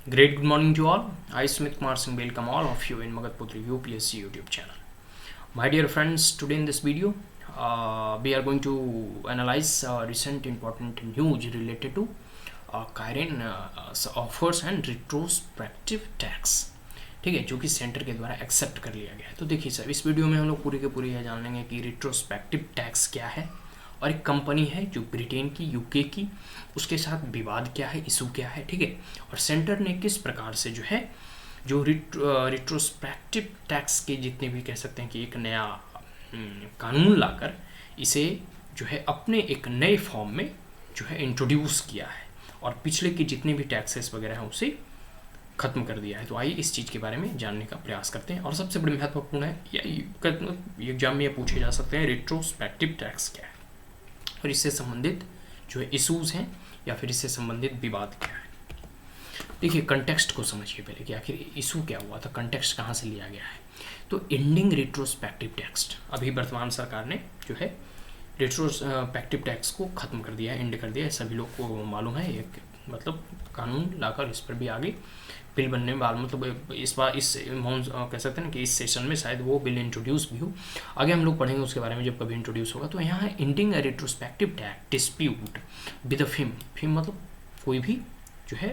Great good morning to all. I, Smith Kumar Singh, welcome all of you in Magadputri UPSC YouTube channel. My dear friends, today in this video, we are going to analyze recent important news related to Kairen offers and retrospective tax. ठीक है, जो कि centre के द्वारा accept कर लिया गया है। तो देखिए सर, इस वीडियो में हम लोग पूरे के पूरे यह जान लेंगे कि रिट्रोस्पेक्टिव टैक्स क्या है और एक कंपनी है जो ब्रिटेन की, यूके की, उसके साथ विवाद क्या है, इशू क्या है, ठीक है, और सेंटर ने किस प्रकार से जो है जो रिट्रोस्पेक्टिव टैक्स के जितने भी कह सकते हैं कि एक नया कानून लाकर इसे जो है अपने एक नए फॉर्म में जो है इंट्रोड्यूस किया है और पिछले के जितने भी टैक्सेस वगैरह हैं उसे खत्म कर दिया है। तो आइए इस चीज़ के बारे में जानने का प्रयास करते हैं। और सबसे बड़ी महत्वपूर्ण है, या एग्जाम में ये पूछे जा सकते हैं, रिट्रोस्पेक्टिव टैक्स क्या है और इससे संबंधित जो है इशूज़ हैं या फिर इससे संबंधित विवाद क्या है। देखिए कंटेक्स्ट को समझिए पहले कि आखिर इशू क्या हुआ था, कंटेक्स्ट कहाँ से लिया गया है। तो एंडिंग रिट्रोस्पेक्टिव टैक्स, अभी वर्तमान सरकार ने जो है रिट्रोस्पेक्टिव टैक्स को ख़त्म कर दिया है, एंड कर दिया है। सभी लोग को मालूम है, एक मतलब कानून लाकर इस पर भी आगे बिल बनने वाला, मतलब इस बार इस कह सकते हैं ना कि इस सेशन में शायद वो बिल इंट्रोड्यूस भी हो। आगे हम लोग पढ़ेंगे उसके बारे में जब कभी इंट्रोड्यूस होगा। तो यहाँ है ending retrospective tax dispute with फिम मतलब कोई भी जो है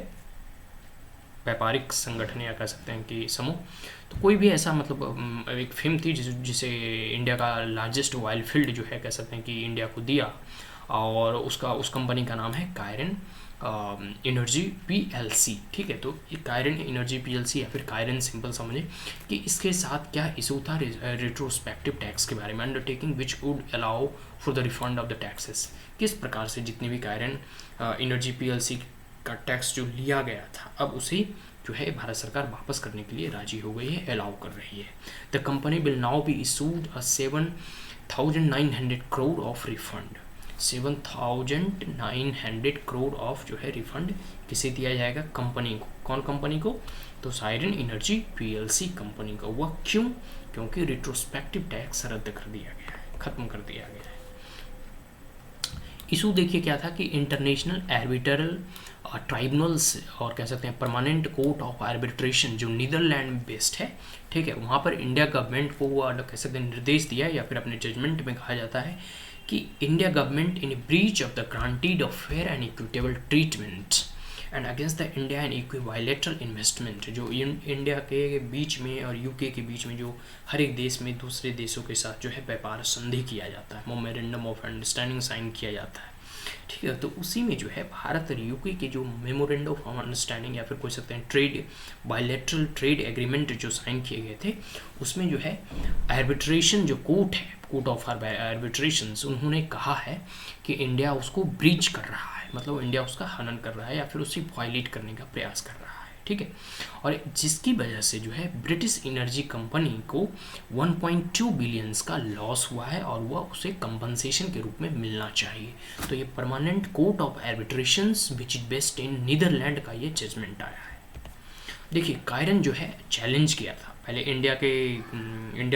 व्यापारिक संगठन या कह सकते हैं कि समूह, तो कोई भी ऐसा मतलब एक फिल्म थी जिसे इंडिया का लार्जेस्ट ऑयल फील्ड जो है कह सकते हैं कि इंडिया को दिया, और उस कंपनी का नाम है कायरन एनर्जी पीएलसी। ठीक है, तो ये कायरन एनर्जी पीएलसी या फिर कायरन सिंपल समझे कि इसके साथ क्या इशू था रिट्रोस्पेक्टिव टैक्स के बारे में। Undertaking which would allow for the refund of the taxes, किस प्रकार से जितने भी कायरन एनर्जी पीएलसी का टैक्स जो लिया गया था अब उसे जो है भारत सरकार वापस करने के लिए राजी हो गई है, अलाउ कर रही है। The company will now be issued a 7,900 crore of refund. 7,900 crore of जो है रिफंड किसे दिया जाएगा? कंपनी को। कौन कंपनी को? तो कायरन एनर्जी पीएलसी कंपनी को। वह क्यों? क्योंकि रिट्रोस्पेक्टिव टैक्स रद्द कर दिया गया है, खत्म कर दिया गया है। इशू देखिए क्या था कि इंटरनेशनल आर्बिट्रल ट्राइब्यूनल्स और कह सकते हैं परमानेंट कोर्ट ऑफ आर्बिट्रेशन जो नीदरलैंड बेस्ड है, ठीक है, वहाँ पर इंडिया गवर्नमेंट को कह सकते हैं निर्देश दिया या फिर अपने जजमेंट में कहा जाता है कि India government in breach of the granted of fair and equitable treatment and against the India and equilateral investment, जो इंडिया के बीच में और यूके के बीच में जो हर एक देश में दूसरे देशों के साथ जो है व्यापार संधि किया जाता है, मेमोरेंडम ऑफ अंडरस्टैंडिंग साइन किया जाता है, ठीक है। तो उसी में जो है भारत और यूके के जो मेमोरेंडम ऑफ अंडरस्टैंडिंग या फिर कोई सकते हैं ट्रेड बायलैटरल ट्रेड एग्रीमेंट जो साइन किए गए थे, उसमें जो है आर्बिट्रेशन जो कोर्ट है, कोर्ट ऑफ आर्बिट्रेशन, उन्होंने कहा है कि इंडिया उसको ब्रीच कर रहा है, मतलब इंडिया उसका हनन कर रहा है या फिर उसे वायलेट करने का प्रयास कर रहा है, ठीक है। और जिसकी वजह से जो है ब्रिटिश एनर्जी कंपनी को 1.2 बिलियंस का लॉस हुआ है और वह उसे कंपनसेशन के रूप में मिलना चाहिए। तो ये permanent court of arbitrations which is based in Netherland का ये जजमेंट आया है। देखिए कायरन जो है चैलेंज किया था पहले इंडिया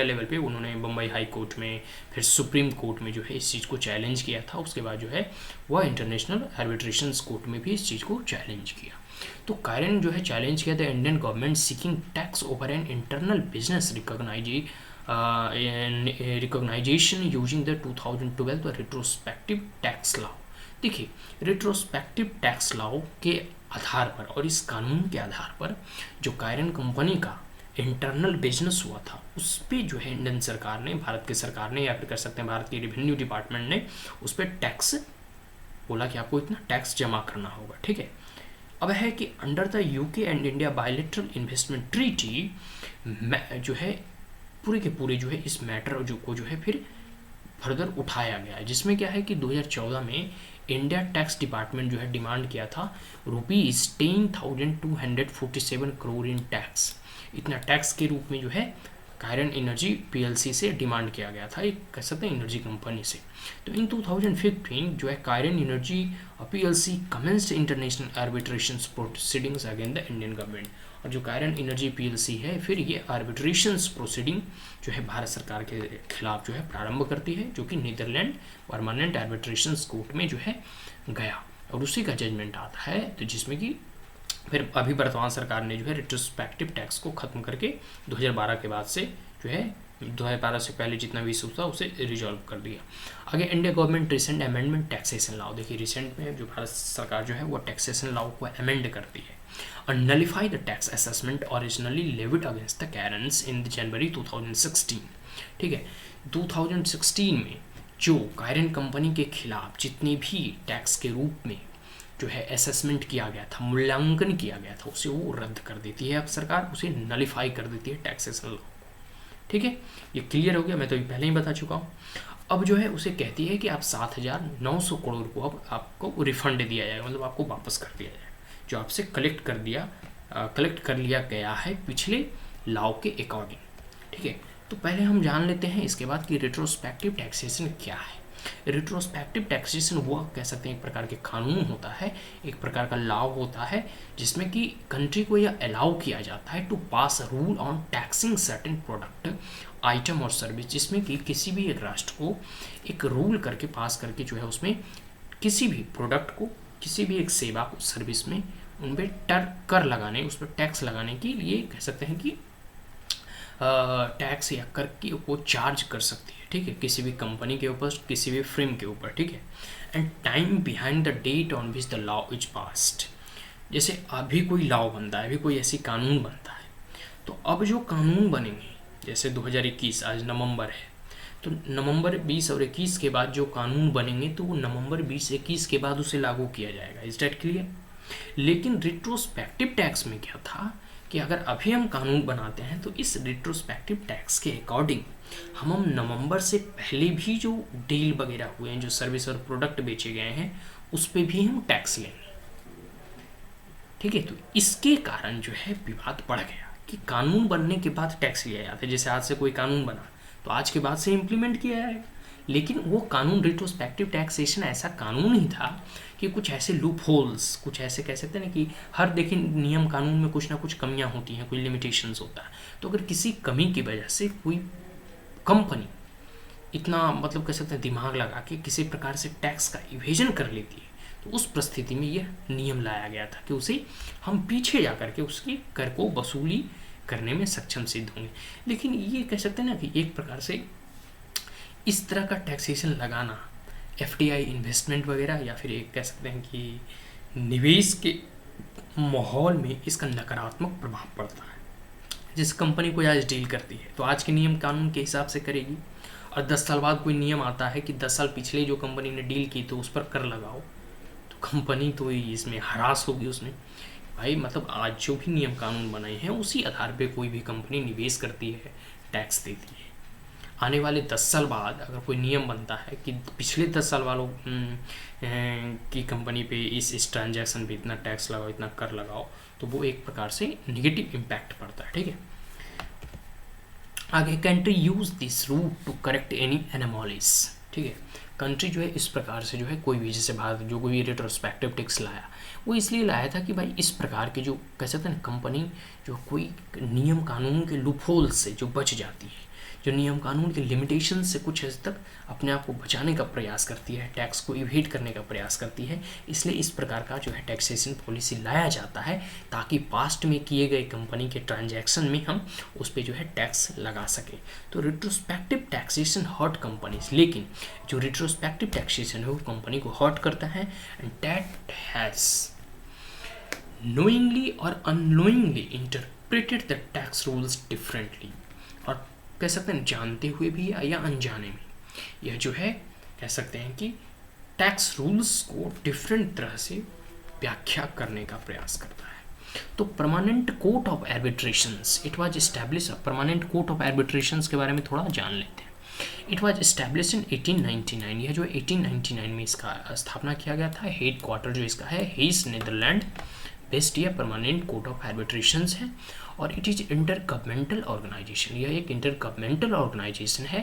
लेवल पे, उन्होंने बम्बई हाई कोर्ट में, फिर सुप्रीम कोर्ट में जो है इस चीज़ को चैलेंज किया था। उसके बाद जो है वह इंटरनेशनल आर्बिट्रेशंस कोर्ट में भी इस चीज़ को चैलेंज किया। तो कायरन जो है चैलेंज किया था Indian government seeking tax over an internal business recognisation using the 2012 retrospective tax law. देखिए रिट्रोस्पेक्टिव टैक्स लॉ के आधार पर और इस कानून के आधार पर जो कायरन कंपनी का इंटरनल बिजनेस हुआ था उस पर जो है इंडियन सरकार ने, भारत की सरकार ने या फिर कर सकते हैं भारत के रेवेन्यू डिपार्टमेंट ने उस पर टैक्स बोला कि आपको इतना टैक्स जमा करना होगा, ठीक है। अब है कि under the UK and India bilateral investment treaty जो है पूरे के पूरे जो है इस मैटर जो है फिर फर्दर उठाया गया है, जिसमें क्या है कि 2014 में इंडिया टैक्स डिपार्टमेंट जो है डिमांड किया था ₹10,247 करोड़ इन टैक्स, इतना टैक्स के रूप में जो है कायरन एनर्जी पीएलसी से डिमांड किया गया था, एक कह सकते हैं एनर्जी कंपनी से। तो इन 2015 जो है Cairn energy PLC commenced international arbitration proceedings against the Indian government, और जो कायरन एनर्जी पीएलसी है फिर ये आर्बिट्रेशंस प्रोसीडिंग जो है भारत सरकार के खिलाफ जो है प्रारंभ करती है, जो कि नीदरलैंड परमानेंट आर्बिट्रेशंस कोर्ट में जो है गया और उसी का जजमेंट आता है, तो जिसमें कि फिर अभी वर्तमान सरकार ने जो है रिट्रोस्पेक्टिव टैक्स को ख़त्म करके 2012 के बाद से जो है 2012 से पहले जितना भी इशू था उसे रिजॉल्व कर दिया। आगे India government recent amendment taxation law, देखिए रिसेंट में जो भारत सरकार जो है वो टैक्सेशन लॉ को अमेंड करती है और nullify the tax assessment originally levied against the Cairns in January 2016। ठीक है, 2016 में जो कायरन कंपनी के खिलाफ जितनी भी टैक्स के रूप में जो है असेसमेंट किया गया था, मूल्यांकन किया गया था, उसे वो रद्द कर देती है अब सरकार, उसे नलिफाई कर देती है टैक्सेशन लॉ। ठीक है, ये क्लियर हो गया, मैं तो ये पहले ही बता चुका हूँ। अब जो है उसे कहती है कि आप 7,900 करोड़ को अब आपको रिफंड दिया जाएगा, मतलब आपको वापस कर दिया जाएगा जो आपसे कलेक्ट कर लिया गया है पिछले लॉ के अकॉर्डिंग। ठीक है, तो पहले हम जान लेते हैं इसके बाद कि रिट्रोस्पेक्टिव टैक्सेशन क्या है। रिट्रोस्पेक्टिव टैक्सेशन वो कह सकते हैं एक प्रकार के कानून होता है, एक प्रकार का लॉ होता है जिसमें कि कंट्री को यह अलाउ किया जाता है to pass a rule on taxing certain product item और सर्विस, जिसमें कि किसी भी एक राष्ट्र को एक रूल करके पास करके जो है उसमें किसी भी प्रोडक्ट को, किसी भी एक सेवा को, सर्विस में उन पर कर लगाने, उस पर टैक्स लगाने के लिए कह सकते हैं कि टैक्स या कर की वो चार्ज कर सकती है। ठीक है, किसी भी कंपनी के ऊपर, किसी भी फ्रेम के ऊपर। ठीक है, and time behind the date on which the law is passed, जैसे अभी कोई लॉ बनता है, अभी कोई ऐसी कानून बनता है, तो अब जो कानून बनेंगे जैसे 2021 आज नवंबर है, तो नवंबर 20 और 21 के बाद जो कानून बनेंगे तो वो नवंबर 20-21 के बाद उसे लागू किया जाएगा। Is that clear? लेकिन रिट्रोस्पेक्टिव टैक्स में क्या था कि अगर अभी हम कानून बनाते हैं तो इस रिट्रोस्पेक्टिव टैक्स के अकॉर्डिंग हम नवंबर से पहले भी जो डील वगैरह हुए हैं, जो सर्विस और प्रोडक्ट बेचे गए हैं, उस पर भी हम टैक्स लेंगे। ठीक है, तो इसके कारण जो है विवाद बढ़ गया कि कानून बनने के बाद टैक्स लिया जाता है। जैसे आज से कोई कानून बना तो आज के बाद से इम्प्लीमेंट किया जाएगा, लेकिन वो कानून रिट्रोस्पेक्टिव टैक्सेशन ऐसा कानून ही था कि कुछ ऐसे लूप होल्स, कुछ ऐसे कह सकते हैं ना कि हर देखिए नियम कानून में कुछ ना कुछ कमियां होती हैं, कोई लिमिटेशंस होता है। तो अगर किसी कमी की वजह से कोई कंपनी इतना मतलब कह सकते हैं दिमाग लगा के किसी प्रकार से टैक्स का इवेजन कर लेती है, तो उस परिस्थिति में यह नियम लाया गया था कि उसे हम पीछे जा करके उसकी कर को वसूली करने में सक्षम सिद्ध होंगे। लेकिन ये कह सकते हैं ना कि एक प्रकार से इस तरह का टैक्सेशन लगाना FDI इन्वेस्टमेंट वगैरह या फिर एक कह सकते हैं कि निवेश के माहौल में इसका नकारात्मक प्रभाव पड़ता है। जिस कंपनी को आज डील करती है तो आज के नियम कानून के हिसाब से करेगी, और 10 साल बाद कोई नियम आता है कि 10 साल पिछले जो कंपनी ने डील की तो उस पर कर लगाओ, तो कंपनी तो इसमें हरास होगी उसमें। भाई मतलब आज जो भी नियम कानून बनाए हैं उसी आधार पे कोई भी कंपनी निवेश करती है, टैक्स देती है। आने वाले 10 साल बाद अगर कोई नियम बनता है कि पिछले 10 साल वालों की कंपनी पे इस ट्रांजैक्शन पे इतना टैक्स लगाओ, इतना कर लगाओ, तो वो एक प्रकार से निगेटिव इम्पैक्ट पड़ता है। ठीक है, आगे country use this route to correct any anomalies. ठीक है, कंट्री जो है इस प्रकार से जो है कोई भी, जैसे भारत जो कोई रेट्रोस्पेक्टिव टैक्स लाया वो इसलिए लाया था कि भाई इस प्रकार के जो कह सकते हैं कंपनी जो कोई नियम कानून के लूपहोल से जो बच जाती है, जो नियम कानून के लिमिटेशन से कुछ हद तक अपने आप को बचाने का प्रयास करती है, टैक्स को इवेट करने का प्रयास करती है, इसलिए इस प्रकार का जो है टैक्सेशन पॉलिसी लाया जाता है ताकि पास्ट में किए गए कंपनी के ट्रांजैक्शन में हम उस पर जो है टैक्स लगा सकें। तो रिट्रोस्पेक्टिव टैक्सेशन हर्ट कंपनीज, लेकिन जो रिट्रोस्पेक्टिव टैक्सेशन है वो कंपनी को हर्ट करता है, and that has knowingly or unknowingly interpreted the tax rules differently, और कह सकते हैं जानते हुए भी या अनजाने में यह जो है कह सकते हैं कि टैक्स रूल्स को डिफरेंट तरह से व्याख्या करने का प्रयास करता है। तो permanent court of arbitrations it was establish, permanent court of arbitrations के बारे में थोड़ा जान लेते हैं। इट वाज एस्टैब्लिश इन 1899, यह जो 1899 में इसका स्थापना किया गया था। हेड क्वार्टर जो इसका है हेस नीदरलैंड बेस्ट, यह परमानेंट कोर्ट ऑफ आर्बिट्रेशंस है, और it is inter governmental organisation, यह एक इंटर गवर्नमेंटल ऑर्गेनाइजेशन है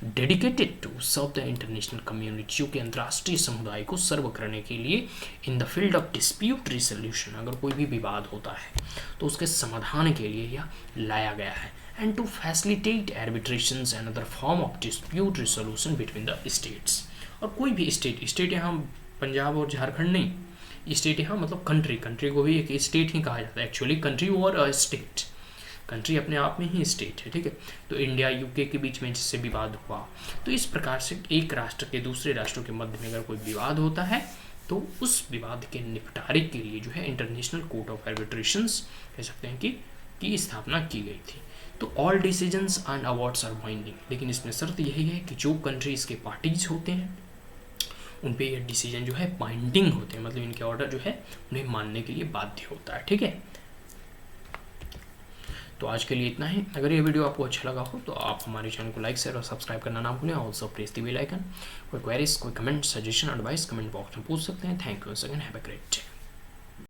dedicated to serve the international community, जो कि अंतर्राष्ट्रीय समुदाय को सर्व करने के लिए in the field of dispute resolution, अगर कोई भी विवाद होता है तो उसके समाधान के लिए यह लाया गया है, and to facilitate arbitrations and other form of dispute resolution between the states. और कोई भी स्टेट यहाँ पंजाब और झारखंड नहीं, स्टेट यहाँ मतलब कंट्री, कंट्री को भी एक स्टेट ही कहा जाता है एक्चुअली, कंट्री और स्टेट, कंट्री अपने आप में ही स्टेट है, ठीक है। तो इंडिया यूके के बीच में जिससे विवाद हुआ, तो इस प्रकार से एक राष्ट्र के दूसरे राष्ट्रों के मध्य में अगर कोई विवाद होता है तो उस विवाद के निपटारे के लिए जो है इंटरनेशनल कोर्ट ऑफ आर्बिट्रेशंस कह सकते हैं कि की स्थापना की गई थी। तो all decisions and awards are binding, लेकिन इसमें शर्त यही है कि जो कंट्रीज के पार्टीज होते हैं उन पे ये डिसीजन जो है बाइंडिंग होते हैं, मतलब इनके ऑर्डर जो है उन्हें मानने के लिए बाध्य होता है, ठीक है। तो आज के लिए इतना ही। अगर ये वीडियो आपको अच्छा लगा हो तो आप हमारे चैनल को लाइक शेयर और सब्सक्राइब करना ना भूलें। Also press the bell icon. कोई क्वेरीज, कोई comment, suggestion, advice comment box में पूछ सकते हैं। Thank you once again, have a great day.